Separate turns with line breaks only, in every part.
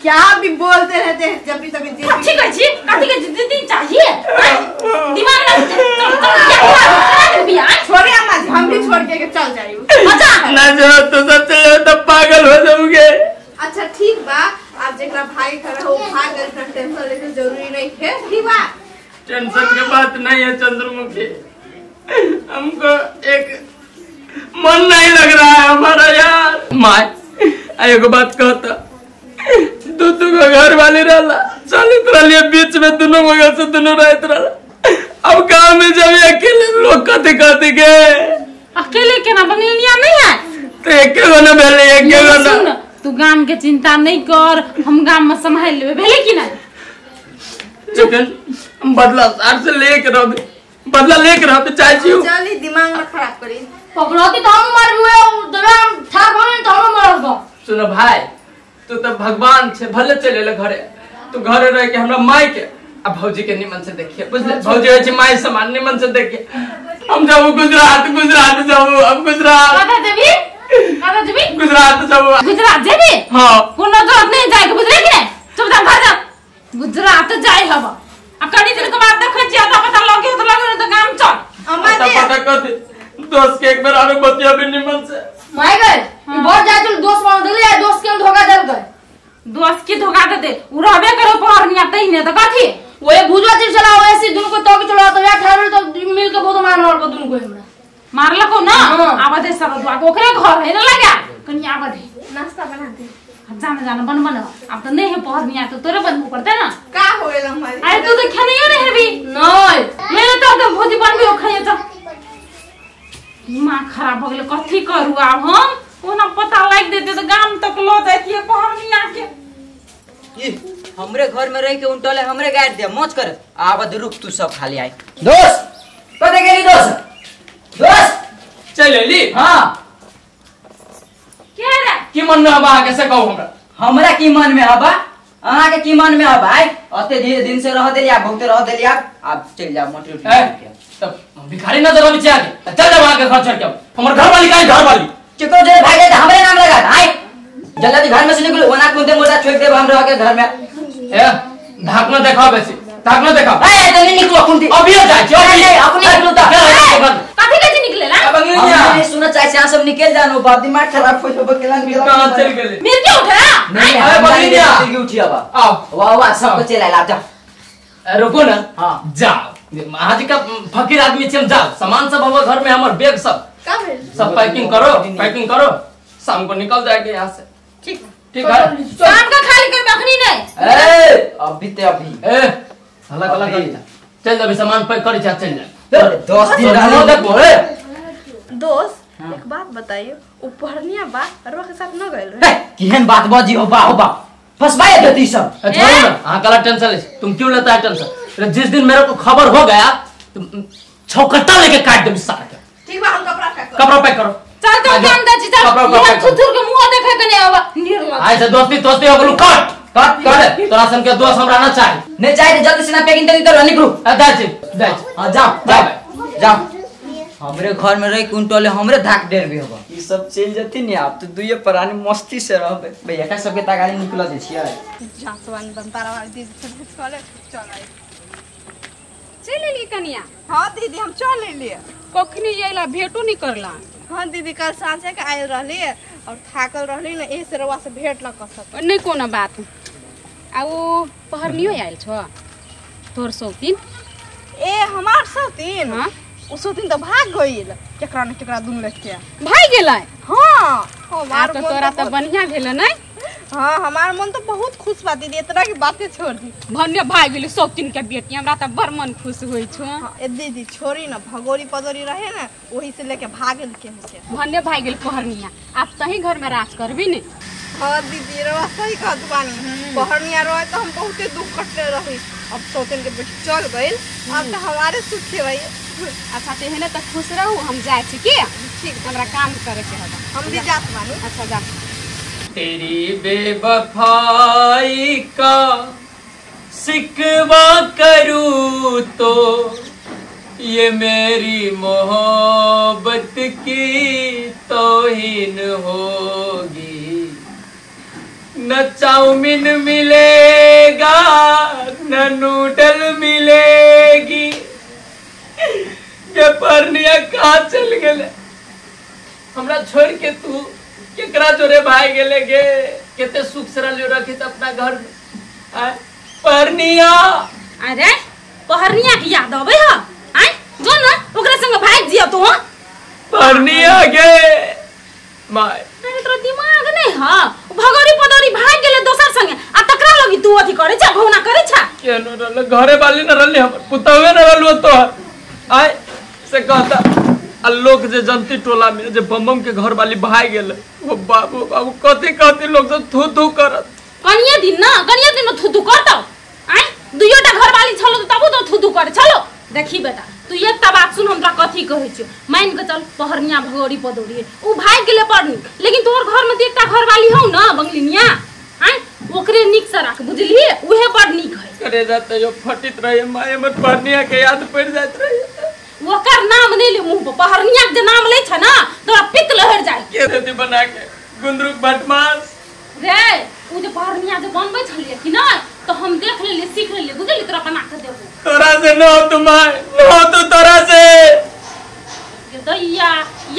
क्या भी बोलते रहते हैं जब भी तभी
अच्छी कच्ची काटी के जिद्दी चाहिए दिमाग ना
छोड़े अम्मा जी हम भी छोड़ के चल जाइयो
मजा
ना जो तो सब चले तो पागल हो जाओगे।
अच्छा ठीक बा आप जेकरा भाई करे हो भाग गए तो टेंशन लेके जरूरी नहीं है ठीक बा।
टेंशन की बात नहीं है चंद्रमुखी, हमको एक मन नहीं लग रहा है हमारा यार। माँ एगो बात कहता दू को घर वाली रहला चलित रही बीच में दोनों मगर से दोनों रहते रहला। अब गाँव में जब अकेले लोग कथी कथी के
अकेले के ना बनिया नहीं है
तो एक ना भेले एक ना
तू गांव के चिंता नहीं कर हम गांव में संभाल लेबे भेले कि नहीं।
चिकन बदला सार से लेके रहो बदला लेके रहो चाची
जल्दी दिमाग में खराब करी
पकड़ोती तो हम मर हुए जब हम ठाक होने तो हम मर गो।
सुनो भाई तू तो भगवान छे भले चले ले घरे तू घरे रह के हमरा माई के अब भौजी के निमन से देखिए बुझले भौजी है छी माई समान निमन से देखिए। हम जाऊ गुजरात जाऊ अब गुजरात
कथा देवी
गुजरात जाऊ
गुजरात जेबी
हां
कोनो जरूरत नहीं जाए गुजरात के चुप जा भाग जा गुजरात जाए हवा अकड़ी दिन के बाद देख छी आता पता लगे तो काम चल
अम्मा जी
पता कर दोस्त के एक बार आरो बतिया भी निमन से
माय गए बहुत जाए चल दोस्त मान दे ले दोस्त के धोखा दे गए दोस्त की धोखा दे उ रहबे करो पहरनिया तई ने तो कथी ओए भुजवा तीर चलाओ ऐसी दुन को तो के चलाओ तो या ठाड़ तो मिल के बहुत मारल को दुन को हमरा मारला को ना आवादे सब दुआ ओकरे घर है ना लगा कनी आवादे
नाश्ता बना दे
जाना बन अब तो नहीं है पहरनिया तो तोरे बनबू पड़ते ना
का हो गेल हमारी
अरे तू तो खनियो नहीं है भी नहीं मैं तो भोजी बनबी ओ खाइए तो दिमाग खराब हो गेल कथी करू अब हम कोना पता लाग देते तो गांव तक लो जाती है पहरनिया के
ये हमरे घर में रह के उनटले हमरे गाड़ दे मौज कर आब रुक तू सब खाली आई दोस्त कते गेली दोस्त
चल ली
हां
क्या रे
की मन में हवा कैसे कहू
हमरा की मन में हवा अहाँ के की मन में हवा आई अते दिन से रह देलिया भूखते रह देलिया अब चल जा मोटी उठी
तब भिखारी नजर आवे छे आगे चल जा वहां के घर छोड़ के हमर घर वाली काहे घर वाली
केकरो जे भागे त हमरे नाम लगा आई जल्दी घर में से निकलो वना कुंदे मोटा छोड़ दे हम रह के घर में
ए ढाकना दिखाओ बेसी ढाकना दिखाओ
ए तो नहीं निकलो कुंदे
अभी हो जाए
नहीं अपने निकलो तो
कथी के निकले ला
अब अंग्रेजी
हमने सुना चाहे से सब निकल जानो बाप दिमाग खराब हो बकेला
कहां चल गेले
मिल के उठा
नहीं अरे बगलिया
की उठी अब
आओ
वाह वाह सब चला ला जा
रुको ना
हां
जाओ आज का फकीर आदमी चल जाओ सामान सब हमारे घर में हमारे बैग सब
का भेल
सब पैकिंग करो शाम को निकल जाएंगे यहाँ से
ठीक
ठीक है
शाम का खाली कर बखनी नहीं
ए अभी
ए हल्ला हल्ला कर चल जा अभी सामान पैक कर चल जा
10 दिन रहलो
तक बोले
दोस्त एक बात बताइए उपहरनिया बा अरवा के साथ न गइल रहे
केहन बात बजी हो बा फसवाए देती सब
छोड़ो ना हाँ कला टेंशन ले तुम क्यों लेता है टेंशन जिस दिन मेरे को खबर हो गया तुम छौकट्टा लेके काट दे सारा
ठीक बा हम कपड़ा पैक करो
चल तो जान दा चीज ये थुथुर के मुंह देखे के नहीं आवा निर्लज
ऐसे दोस्ती हो गलू कट तोरा सन के दोस्त हमरा ना चाहिए
नहीं चाहिए जल्दी से ना पैकिंग कर तो निकलो
दैट्स
हां जाओ हमरे घर में रह कुंटले हमरे धाक डेर भी होगा ई सब चल जती नहीं आप तो दुइये प्राणी मस्ती से रहबे भैया का सबके तागाली निकल दे छियै
जासवान बनतारा वाली दीदी सर्विस कॉलेज चल आई
चल लिए कनिया
हां दीदी हम चल लिए
कखनी जेला भेटो नहीं करला
हां दीदी कल सांझे के आयल रहली और थाकल रहली न ए से रवा से भेट न कर सक
नहीं कोनो बात आ वो पहरनियो आइल छ तोर सौतीन
ए हमार सौतीन
हां
उ सौतीन तो भाग गइल केकरा न केकरा दुन लेके
भाई गेलै
हां
हमार तो तोरा तो बढ़िया भेल नहीं
हां हमार मन तो बहुत खुश बा दीदी इतना की बातें छोड़ दी
भन्ने भाई गेल सौतीन के बेटी हमरा तो बड़ मन खुश होई छ
हां ए दीदी छोरी न भगोरी पदोरी रहे न वही से लेके भागल के
भन्ने भाई गेल पहरनिया आप तही घर में राज करबी ने
हां दीदी रवा सही कहत बानी पहरनिया रहे तो हम बहुते दुख कटले रही अब सौतीन के बेटी चल गइल अब तो हमारे सुख है भाई
अच्छा तेहने तो खुश रहू हम जाए छी की ठीक हमरा काम करे के है
हम भी जात बानी
अच्छा जा
तेरी बेवफाई का शिकवा करूं तो ये मेरी मोहब्बत की तौहीन होगी। न चाउमीन मिलेगा न नूडल मिलेगी। ये परनिया कहाँ चल गए? हमरा छोड़ के तू केकरा जोरे भाई गेले गे? केते सुख से रहलियो रखी त अपना घर में। परनिया
अरे पहरनिया की याद आवे ह आय जो ना ओकरा संग भाग जिया तो।
परनिया गे माय
अरे तोरा दिमाग नहीं ह भगोरी पदोरी भाग गेले दोसर संगे आ तकरा लगी तू अथी करे छ घोना करे छ।
केनो रहल घरे वाली न रहली हमर पुतवे न रहलु तो आय से कहता आ लोग जे जनती टोला में जे बम के घर वाली भाई गेले वो बाबू बाबू कथी कथी लोग सब थू थू करत।
कनिया दिन में थुथु करतो आय दुइयोटा घर वाली छलो तबो तो थुथु करे छलो। देखी बेटा तू एकटा बात सुन हमरा कथी कहै छियो। मान के चल पहरनिया भगोरी पदोरी उ भाग गेले पड़नी लेकिन तोर घर में एकटा घर वाली हौ न बंगलिनिया आय ओकरे निक से राख बुझली उहे बड़ निक है।
करे जाते जो फटित रहे माय मत पहरनिया के याद पड़ जात रहे।
ओकर नाम नहीं ले मुंह पे पहरनिया के नाम ले छ ना तोरा पित्त लहर जाय।
के देती बना के गुंदरुक बदमाश
रे उ जे पहरनिया जे बनबै छलिए कि ना तो हम देख लेली सीख लेली बुझली तोरा बना के देबो।
तोरा से न हो तुम्हार न हो तो तोरा से
ये दैया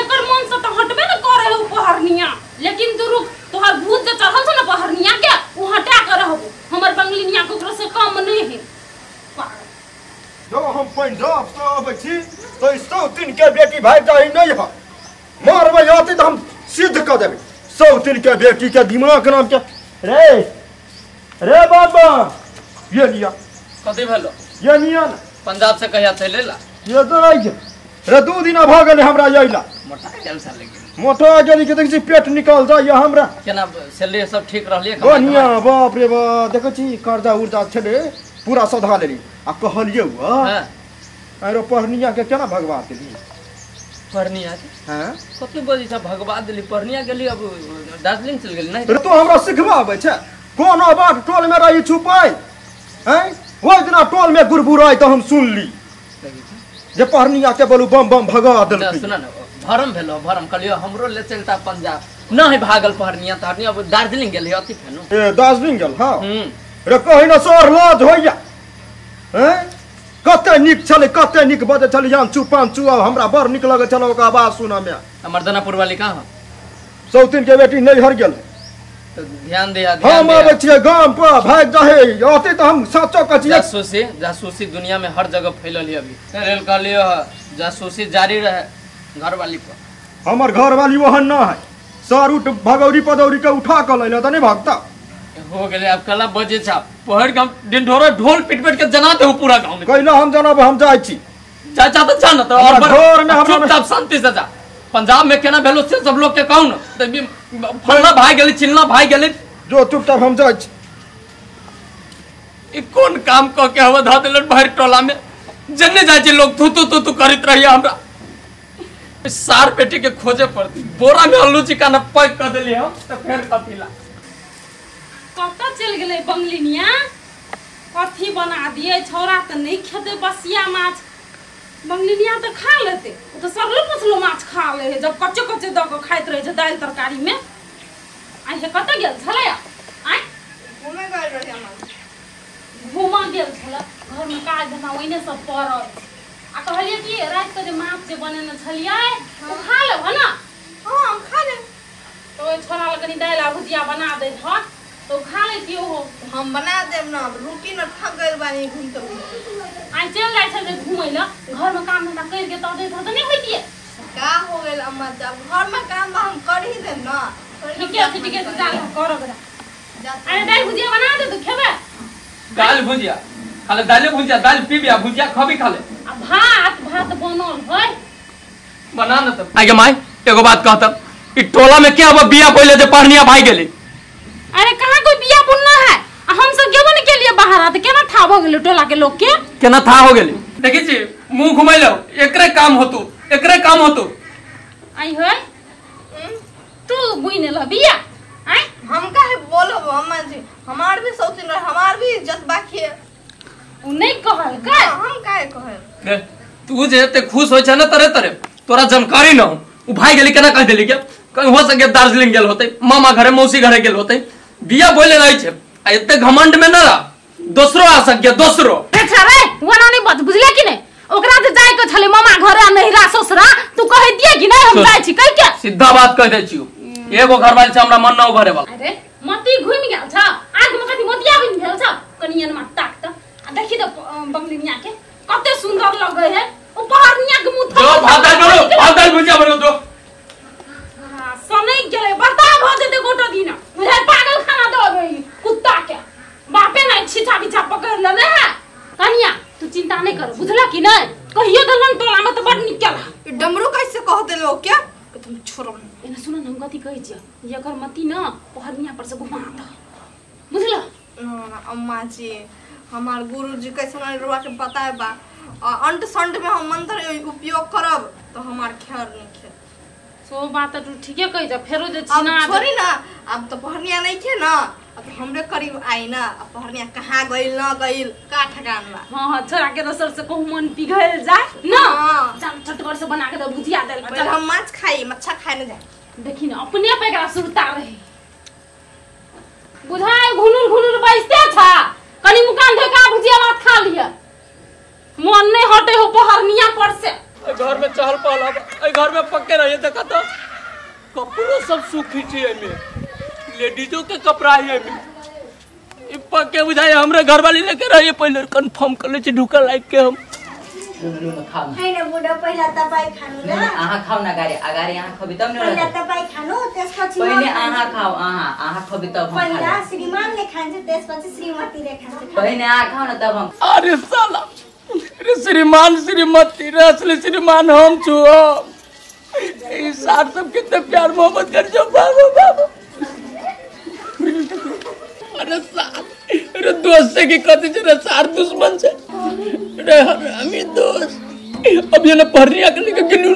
एकर मन से तो हटबे न करे उ पहरनिया लेकिन तू रुक तोहर भूत जे चढ़ल छ न पहरनिया के उ हटा के रहबो हमर बंगलिनिया कोकरो से कम नहीं है।
जो हम पंजाब से आबै छी तो सौतीन के बेटी भाई जाही नहीं है मारबै आते तो हम सिद्ध कर देबै। सौतीन के बेटी के दिमाग नाम के रे बाबा ये लिया
कथी भेलो
ये निया ना
पंजाब से कहिया चले ला
ये तो आई रे 2 दिन भ गेले हमरा आइला
मोटा गेल साले के
मोटा गेली के देखि पेट निकल जाय हमरा
केना सैलरी सब ठीक रहलिए
बढ़िया बाप रे बा देखो छी कर्जा उर्जा छले पूरा सधा लेली आ कहलिए
हां
अरे पहरनिया के केना भगवा देली
परनिया
हां
कथी बोली छ भगवा देली परनिया गेली अब दार्जिलिंग चल गेली नहीं
रे तो हमरा सिखबाबै छै कोनो बात टोल में रही छुपाई हैं ओइ दिना टोल में गुरबुराई तो हम सुनली जे पहरनिया के बोलू बम बम भगा देलकै।
सुन न भरम भेलो भरम कहलियो हमरो ले चलता पंजाब नहीं भागल पहरनिया तहरनिया अब दार्जिलिंग गेली अथी फेनु
ए दार्जिलिंग गेल हां रे कहि न सोर लाज होइया हैं कते निक छले कते निक बजे छले जान चुपान चुआ हमरा बड़ निक लगे छले ओकर आवाज सुना में।
हमर दनापुर वाली कहां
सौतीन के बेटी नहीं हर गेल
तो ध्यान दे
हम आबै छियै गाम पर भाग जाहे आते तो हम सचो कचिए
जासूसी दुनिया में हर जगह फैलल है अभी रेल कहलियो जासूसी जारी रहे घर वाली पर
हमर घर वाली वहन ना है सारूट भगौरी पदौरी के उठा के लैला त नहीं भागता
हो गेले अब कला बजे छा पहर गांव दिन ढोरा ढोल पिट पिट के जना दे पूरा गांव में
कहला हम जनाब हम जाय छी
चाचा तो जान तो और
घर में हमरा
चुपचाप शांति से जा पंजाब में केना भेलो से सब लोग के कहू न त फलना भाई गेली चिलना भाई गेली
जो चुपचाप हम जाय छी।
ई कोन काम क के हवा धा देलन बाहर टोला में जन्ने जाय छी लोग थू थू थू करत रहिया हमरा सार पेटी के खोजे पड़ती बोरा में आलू चिकन पैक कर देली हम तो फिर कपिला
कत चल गेले बंगलिनिया कथी बना दिए छोरा त नहीं खेते बसिया माछ बंगलिनिया तो खा लेते वो तो सगलो पसलो माछ खा ले है जब कच्चे कच्चे द के खाइत रहे दाल तरकारी में आई हे कत गेल छले आई
घूमे गइल रही हम
घुमा गेल छले घर में काज धंधा ओइने सब पर आ कहलिए कि रात के जे माछ जे बनेने छलिए वो खा ले है ना।
हां हम खा ले
तो छोरा लगनी दाल आ भुजिया बना दे था तो खा लेती हो
हम बना देब ना रोटी न थक गइल बानी घूमते घूमते
आई चल जाय छल घुमै ल घर में काम धंधा कर के त दे त नहीं होइतिए
का हो गेल अम्मा जब घर में काम हम कर ही देब ना
ठीक है दाल करो बेटा अरे दाल भुजिया बना दे तो खेबे
दाल भुजिया खाले दाल भुजिया दाल पीबिया भुजिया खबी खाले
आ भात भात बनल होय
बना न त आगे माई एगो बात कहत ई टोला में क्या अब बिया बोले जे पहनिया भाई गेली
अरे कहां कोई बिया बुनना है हम सब गेबो न के लिए बाहर आ त केना ठा भ गेल टोला के लोग के
केना था हो गेली देखी छी मुंह घुमैलो एकरे काम होतु
आई होय तू बुइने ल बिया आई
हम काहे बोलब अम्मा जी हमार भी सौतीन रहे हमार भी इज्जत बाकी है
उ नहीं कहल का
हम काहे कहे
तू जे ते खुश होय छ न तरे तरे तोरा जानकारी न उ भाई गेली केना कह देली के कहीं हो सके दार्जिलिंग गेल होते मामा घरे मौसी घरे गेल होते बिया बोले नहीं छे इतने घमंड में ना दोसरो आ सके दोसरो
अच्छा रे वना नहीं बात बुझले कि नहीं ओकरा जे जाय के छले मामा घरे नहिरा ससुरा तू कह दिए कि नहीं हम जाय छी कह के
सीधा बात कह दे छी एगो घर वाली से हमरा मन न भरे वाला
अरे मती घुम गेल छ आग में कथि मोतिया बिन भेल छ कनियन में ताक त आ देखि त बंगलिनिया के कते सुंदर लगे है ओ पहाड़निया के मुंह
जो भात दाल भुजिया बनो दो
सनै गेले बता भ जेते गोटो दिन मुझे पागल खाना दो गई कुत्ता के बापे नहीं छिछा बिछा पकड़ ले है कनिया तू चिंता नहीं कर बुझला कि नहीं कहियो दलन टोला में तो बड़ निकल
डमरू कैसे कह देलो क्या
तुम छोरो एने सुन न गति कहि जिया ये कर मती न पहरनिया पर से घुमा द बुझला
अम्मा जी हमार गुरुजी कैसे रुआ के बताए बा अंट संट में हम मंत्र उपयोग करब तो हमार ख्याल नहीं खे
सो बात तो ठीके कहि जा फेरो जे छिना
छोरी ना अब तो पहरनिया नहीं खे ना अब हमरे करीब आई ना अब पहरनिया कहाँ गइल ना गइल का ठकान बा
हां छोरा के रसर से कहू मन पिघल जाए ना जान चटकर से बना के द भुजिया दे
चल हम माछ खाई मच्छा खाए ना जाए
देखी ना अपने पे एकरा सुरता रहे बुझाए घुनुर बैसते था कनी मुकान धे का भुजिया भात खा लिया मन नहीं हटे हो पहरनिया पर से
घर में चहल पहल घर में पक्के रहिए देखा तो कपड़ो सब सूखी छी एमे लेडीजों के कपड़ा है एमे ई पक्के बुझाए हमरे घर वाली लेके रहिए पहले कंफर्म कर ले छी ढुका लाइक के हम
है ना बुढ़ा पहिला तपाई खानु ना
आहा खाऊ ना गाड़ी अगाड़ी आहा खबि तब न
पहिला तपाई खानु त्यसपछि
पहिले आहा खाऊ आहा खबि तब हम
पहिला श्रीमानले खान्छ त्यसपछि श्रीमतीले खान्छ
पहिले आहा खाऊ न तब हम
अरे साला अरे श्रीमान श्रीमती रे असली श्रीमान हम छु ई साथ सब कितने प्यार मोहब्बत कर जो बाबू बाबू अरे अरे दोस्त से की कथी छे रे सार दुश्मन छे अरे हमें दोस्त अब ये ना पहरनिया के लेके गेलू